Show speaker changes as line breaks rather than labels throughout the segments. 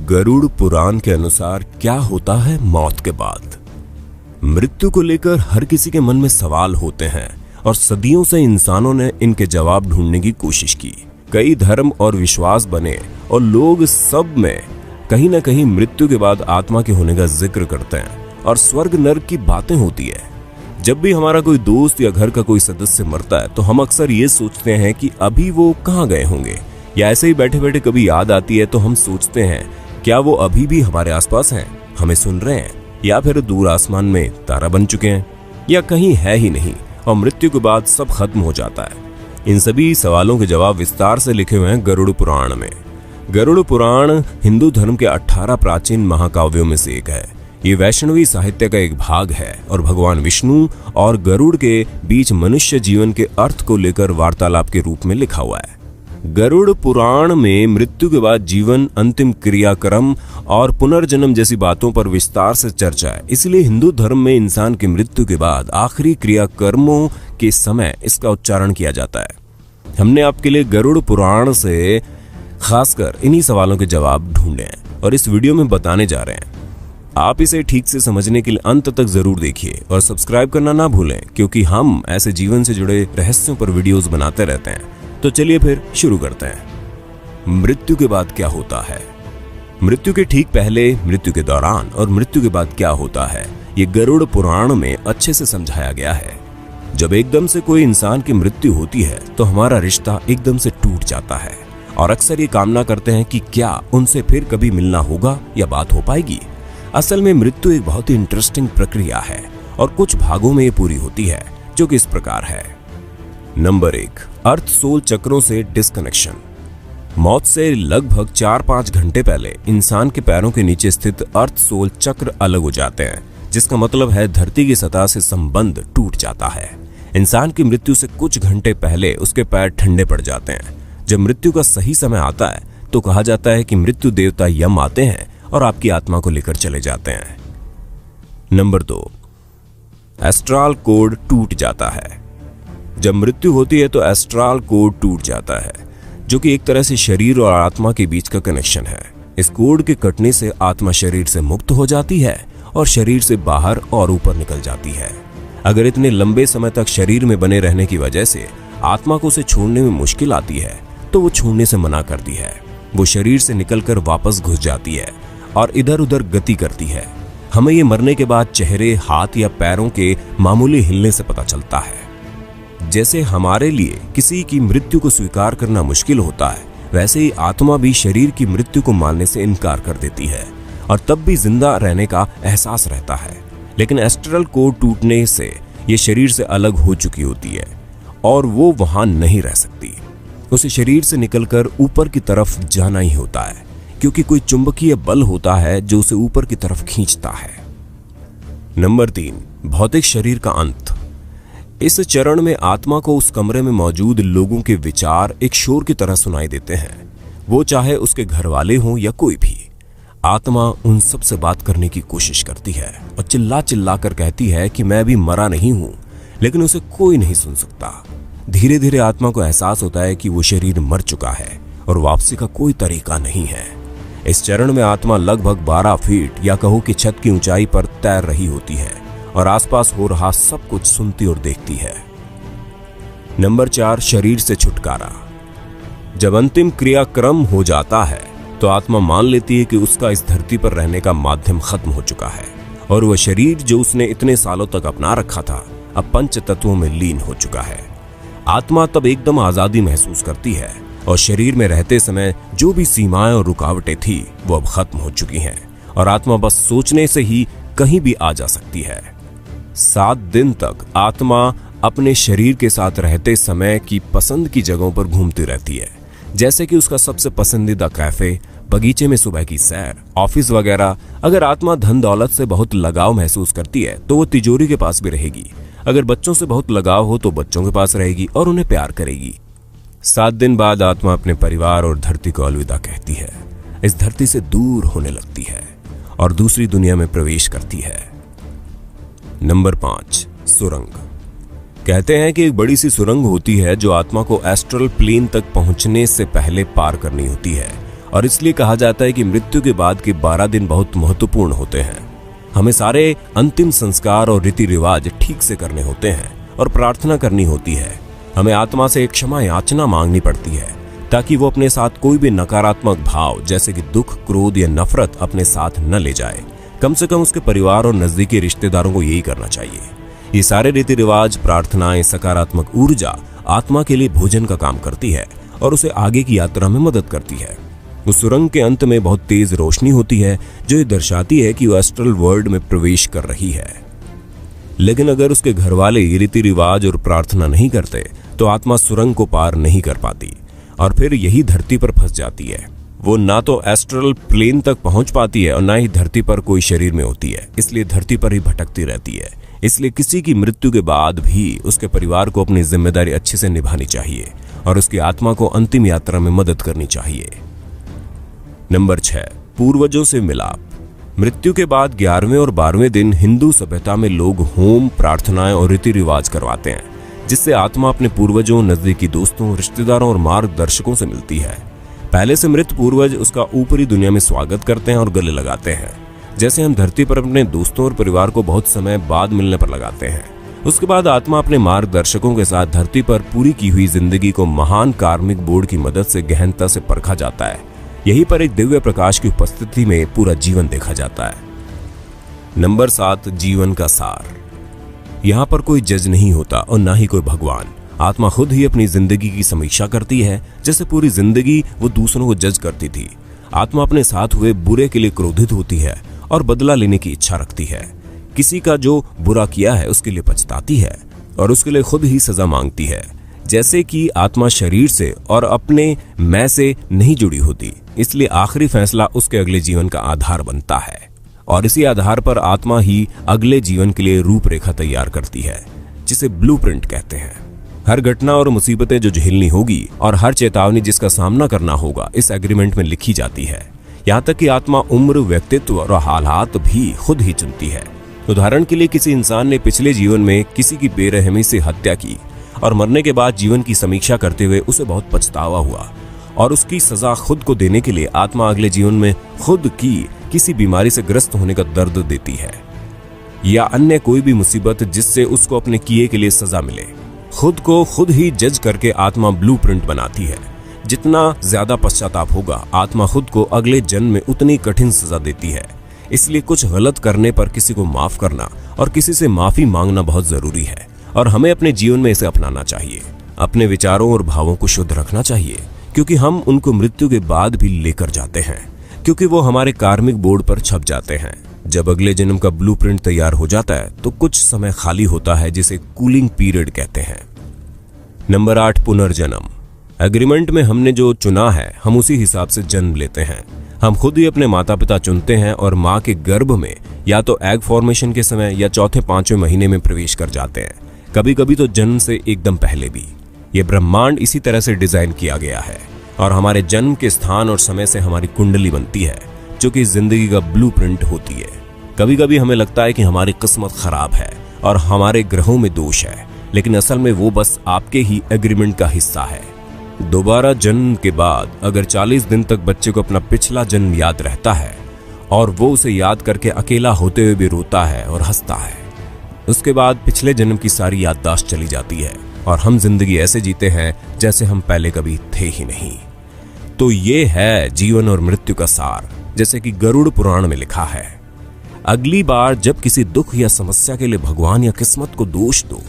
गरुड़ पुराण के अनुसार क्या होता है मौत के बाद। मृत्यु को लेकर हर किसी के मन में सवाल होते हैं और सदियों से इंसानों ने इनके जवाब ढूंढने की कोशिश की। कई धर्म और विश्वास बने और लोग सब में कहीं ना कहीं मृत्यु के बाद आत्मा के होने का जिक्र करते हैं और स्वर्ग नर्क की बातें होती है। जब भी हमारा कोई दोस्त या घर का कोई सदस्य मरता है तो हम अक्सर ये सोचते हैं कि अभी वो कहाँ गए होंगे, या ऐसे ही बैठे बैठे कभी याद आती है तो हम सोचते हैं क्या वो अभी भी हमारे आसपास हैं, हमें सुन रहे हैं, या फिर दूर आसमान में तारा बन चुके हैं, या कहीं है ही नहीं और मृत्यु के बाद सब खत्म हो जाता है। इन सभी सवालों के जवाब विस्तार से लिखे हुए हैं गरुड़ पुराण में। गरुड़ पुराण हिंदू धर्म के 18 प्राचीन महाकाव्यों में से एक है। ये वैष्णवी साहित्य का एक भाग है और भगवान विष्णु और गरुड़ के बीच मनुष्य जीवन के अर्थ को लेकर वार्तालाप के रूप में लिखा हुआ है। गरुड़ पुराण में मृत्यु के बाद जीवन, अंतिम क्रियाक्रम और पुनर्जन्म जैसी बातों पर विस्तार से चर्चा है। इसलिए हिंदू धर्म में इंसान की मृत्यु के बाद आखिरी क्रियाकर्मों के समय इसका उच्चारण किया जाता है। हमने आपके लिए गरुड़ पुराण से खासकर इन्हीं सवालों के जवाब ढूंढे हैं और इस वीडियो में बताने जा रहे हैं। आप इसे ठीक से समझने के लिए अंत तक जरूर देखिए और सब्सक्राइब करना ना भूलें, क्योंकि हम ऐसे जीवन से जुड़े रहस्यों पर वीडियोस बनाते रहते हैं। तो चलिए फिर शुरू करते हैं। मृत्यु के बाद क्या होता है। मृत्यु के ठीक पहले, मृत्यु के दौरान और मृत्यु के बाद क्या होता है, ये गरुड़ पुराण में अच्छे से समझाया गया है। जब एकदम से कोई इंसान की मृत्यु होती है तो हमारा रिश्ता एकदम से टूट जाता है और अक्सर ये कामना करते हैं कि क्या उनसे फिर कभी मिलना होगा या बात हो पाएगी। असल में मृत्यु एक बहुत ही इंटरेस्टिंग प्रक्रिया है और कुछ भागों में ये पूरी होती है, जो कि इस प्रकार है। नंबर 1, अर्थ सोल चक्रों से डिस्कनेक्शन। मौत से लगभग 4-5 घंटे पहले इंसान के पैरों के नीचे स्थित अर्थ सोल चक्र अलग हो जाते हैं, जिसका मतलब है धरती की सतह से संबंध टूट जाता है। इंसान की मृत्यु से कुछ घंटे पहले उसके पैर ठंडे पड़ जाते हैं। जब मृत्यु का सही समय आता है तो कहा जाता है कि मृत्यु देवता यम आते हैं और आपकी आत्मा को लेकर चले जाते हैं। नंबर 2, एस्ट्रल कोड टूट जाता है। जब मृत्यु होती है तो एस्ट्रल कोड टूट जाता है, जो कि एक तरह से शरीर और आत्मा के बीच का कनेक्शन है। इस कोड के कटने से आत्मा शरीर से मुक्त हो जाती है और शरीर से बाहर और ऊपर निकल जाती है। अगर इतने लंबे समय तक शरीर में बने रहने की वजह से आत्मा को उसे छोड़ने में मुश्किल आती है तो वो छोड़ने से मना करती है। वो शरीर से निकलकर वापस घुस जाती है और इधर उधर गति करती है। हमें ये मरने के बाद चेहरे, हाथ या पैरों के मामूली हिलने से पता चलता है। जैसे हमारे लिए किसी की मृत्यु को स्वीकार करना मुश्किल होता है, वैसे ही आत्मा भी शरीर की मृत्यु को मानने से इनकार कर देती है और तब भी जिंदा रहने का एहसास रहता है। लेकिन एस्ट्रल कोड टूटने से ये शरीर से अलग हो चुकी होती है और वो वहां नहीं रह सकती। उसे शरीर से निकलकर ऊपर की तरफ जाना ही होता है, क्योंकि कोई चुंबकीय बल होता है जो उसे ऊपर की तरफ खींचता है। नंबर 3, भौतिक शरीर का अंत। इस चरण में आत्मा को उस कमरे में मौजूद लोगों के विचार एक शोर की तरह सुनाई देते हैं, वो चाहे उसके घर वाले हों या कोई भी। आत्मा उन सब से बात करने की कोशिश करती है और चिल्ला चिल्ला कर कहती है कि मैं भी मरा नहीं हूं, लेकिन उसे कोई नहीं सुन सकता। धीरे धीरे आत्मा को एहसास होता है कि वो शरीर मर चुका है और वापसी का कोई तरीका नहीं है। इस चरण में आत्मा लगभग 12 फीट या कहो कि छत की ऊंचाई पर तैर रही होती है और आसपास हो रहा सब कुछ सुनती और देखती है। नंबर 4, शरीर से छुटकारा। जब अंतिम क्रियाक्रम हो जाता है तो आत्मा मान लेती है कि उसका इस धरती पर रहने का माध्यम खत्म हो चुका है और वह शरीर जो उसने इतने सालों तक अपना रखा था अब पंच तत्वों में लीन हो चुका है। आत्मा तब एकदम आजादी महसूस करती है और शरीर में रहते समय जो भी सीमाएं और रुकावटें थी वो अब खत्म हो चुकी हैं और आत्मा बस सोचने से ही कहीं भी आ जा सकती है। 7 दिन तक आत्मा अपने शरीर के साथ रहते समय की पसंद की जगहों पर घूमती रहती है, जैसे कि उसका सबसे पसंदीदा कैफे, बगीचे में सुबह की सैर, ऑफिस वगैरह। अगर आत्मा धन दौलत से बहुत लगाव महसूस करती है तो वो तिजोरी के पास भी रहेगी। अगर बच्चों से बहुत लगाव हो तो बच्चों के पास रहेगी और उन्हें प्यार करेगी। 7 दिन बाद आत्मा अपने परिवार और धरती को अलविदा कहती है, इस धरती से दूर होने लगती है और दूसरी दुनिया में प्रवेश करती है। नंबर 5, सुरंग। कहते हैं कि एक बड़ी सी सुरंग होती है जो आत्मा को एस्ट्रल प्लेन तक पहुंचने से पहले पार करनी होती है और इसलिए कहा जाता है कि मृत्यु के बाद के 12 दिन बहुत महत्वपूर्ण होते हैं। हमें सारे अंतिम संस्कार और रीति रिवाज ठीक से करने होते हैं और प्रार्थना करनी होती है। हमें आत्मा से क्षमा याचना मांगनी पड़ती है ताकि वो अपने साथ कोई भी नकारात्मक भाव जैसे कि दुख, क्रोध या नफरत अपने साथ न ले जाए। कम से कम उसके परिवार और नजदीकी रिश्तेदारों को यही करना चाहिए। ये सारे रीति रिवाज, प्रार्थनाएं, सकारात्मक ऊर्जा आत्मा के लिए भोजन का काम करती है और उसे आगे की यात्रा में मदद करती है। उस सुरंग के अंत में बहुत तेज रोशनी होती है जो ये दर्शाती है कि वो एस्ट्रल वर्ल्ड में प्रवेश कर रही है। लेकिन अगर उसके घर वाले रीति रिवाज और प्रार्थना नहीं करते तो आत्मा सुरंग को पार नहीं कर पाती और फिर यही धरती पर फंस जाती है। वो ना तो एस्ट्रल प्लेन तक पहुंच पाती है और ना ही धरती पर कोई शरीर में होती है, इसलिए धरती पर ही भटकती रहती है। इसलिए किसी की मृत्यु के बाद भी उसके परिवार को अपनी जिम्मेदारी अच्छे से निभानी चाहिए और उसकी आत्मा को अंतिम यात्रा में मदद करनी चाहिए। नंबर 6, पूर्वजों से मिलाप। मृत्यु के बाद 11वें और 12वें दिन हिंदू सभ्यता में लोग होम, प्रार्थनाएं और रीति रिवाज करवाते हैं, जिससे आत्मा अपने पूर्वजों, नजदीकी दोस्तों, रिश्तेदारों और मार्गदर्शकों से मिलती है। पहले से मृत पूर्वज उसका ऊपरी दुनिया में स्वागत करते हैं और गले लगाते हैं, जैसे हम धरती पर अपने दोस्तों और परिवार को बहुत समय बाद मिलने पर लगाते हैं। उसके बाद आत्मा अपने मार्गदर्शकों के साथ धरती पर पूरी की हुई जिंदगी को महान कार्मिक बोर्ड की मदद से गहनता से परखा जाता है। यहीं पर एक दिव्य प्रकाश की उपस्थिति में पूरा जीवन देखा जाता है। नंबर 7, जीवन का सार। यहाँ पर कोई जज नहीं होता और ना ही कोई भगवान। आत्मा खुद ही अपनी जिंदगी की समीक्षा करती है, जैसे पूरी जिंदगी वो दूसरों को जज करती थी। आत्मा अपने साथ हुए बुरे के लिए क्रोधित होती है और बदला लेने की इच्छा रखती है। किसी का जो बुरा किया है उसके लिए पछताती है और उसके लिए खुद ही सजा मांगती है। जैसे कि आत्मा शरीर से और अपने मैं से नहीं जुड़ी होती, इसलिए आखिरी फैसला उसके अगले जीवन का आधार बनता है और इसी आधार पर आत्मा ही अगले जीवन के लिए रूपरेखा तैयार करती है, जिसे ब्लूप्रिंट कहते हैं। हर घटना और मुसीबतें जो झेलनी होगी और हर चेतावनी जिसका सामना करना होगा इस एग्रीमेंट में लिखी जाती है। यहाँ तक कि आत्मा उम्र, व्यक्तित्व और हालात भी खुद ही चुनती है। उदाहरण के लिए किसी इंसान ने पिछले जीवन में किसी की बेरहमी से हत्या की और मरने के बाद जीवन की समीक्षा करते हुए उसे बहुत पछतावा हुआ और उसकी सजा खुद को देने के लिए आत्मा अगले जीवन में खुद की किसी बीमारी से ग्रस्त होने का दर्द देती है या अन्य कोई भी मुसीबत जिससे उसको अपने किए के लिए सजा मिले। खुद को खुद ही जज करके आत्मा ब्लूप्रिंट बनाती है। जितना ज्यादा पश्चाताप होगा, आत्मा खुद को अगले जन्म में उतनी कठिन सजा देती है। इसलिए कुछ गलत करने पर किसी को माफ करना और किसी से माफी मांगना बहुत जरूरी है और हमें अपने जीवन में इसे अपनाना चाहिए। अपने विचारों और भावों को शुद्ध रखना चाहिए क्योंकि हम उनको मृत्यु के बाद भी लेकर जाते हैं, क्योंकि वो हमारे कार्मिक बोर्ड पर छप जाते हैं। जब अगले जन्म का ब्लूप्रिंट तैयार हो जाता है तो कुछ समय खाली होता है, जिसे कूलिंग पीरियड कहते हैं। नंबर 8, पुनर्जन्म। एग्रीमेंट में हमने जो चुना है हम उसी हिसाब से जन्म लेते हैं। हम खुद ही अपने माता पिता चुनते हैं और माँ के गर्भ में या तो एग फॉर्मेशन के समय या चौथे 5वें महीने में प्रवेश कर जाते हैं, कभी कभी तो जन्म से एकदम पहले भी। ये ब्रह्मांड इसी तरह से डिजाइन किया गया है और हमारे जन्म के स्थान और समय से हमारी कुंडली बनती है, जो कि जिंदगी का ब्लूप्रिंट होती है। कभी कभी हमें लगता है कि हमारी किस्मत खराब है और हमारे ग्रहों में दोष है, लेकिन असल में वो बस आपके ही एग्रीमेंट का हिस्सा है। दोबारा जन्म के बाद अगर 40 दिन तक बच्चे को अपना पिछला जन्म याद रहता है और वो उसे याद करके अकेला होते हुए भी रोता है और हंसता है, उसके बाद पिछले जन्म की सारी याददाश्त चली जाती है और हम जिंदगी ऐसे जीते हैं जैसे हम पहले कभी थे ही नहीं। तो ये है जीवन और मृत्यु का सार, जैसे कि गरुड़ पुराण में लिखा है। अगली बार जब किसी दुख या समस्या के लिए भगवान या किस्मत को दोष दो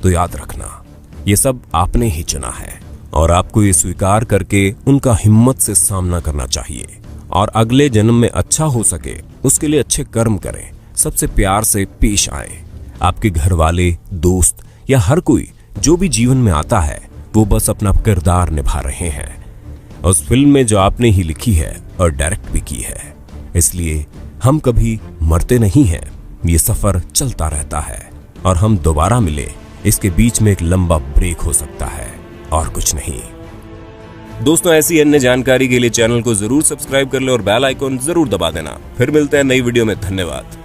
तो याद रखना ये सब आपने ही चुना है और आपको ये स्वीकार करके उनका हिम्मत से सामना करना चाहिए और अगले जन्म में अच्छा हो सके उसके लिए अच्छे कर्म करें, सबसे प्यार से पेश आए। आपके घर वाले, दोस्त या हर कोई जो भी जीवन में आता है वो बस अपना किरदार निभा रहे हैं उस फिल्म में जो आपने ही लिखी है और डायरेक्ट भी की है। इसलिए हम कभी मरते नहीं हैं, ये सफर चलता रहता है और हम दोबारा मिले, इसके बीच में एक लंबा ब्रेक हो सकता है और कुछ नहीं। दोस्तों, ऐसी अन्य जानकारी के लिए चैनल को जरूर सब्सक्राइब कर ले और बेल आइकॉन जरूर दबा देना। फिर मिलते हैं नई वीडियो में। धन्यवाद।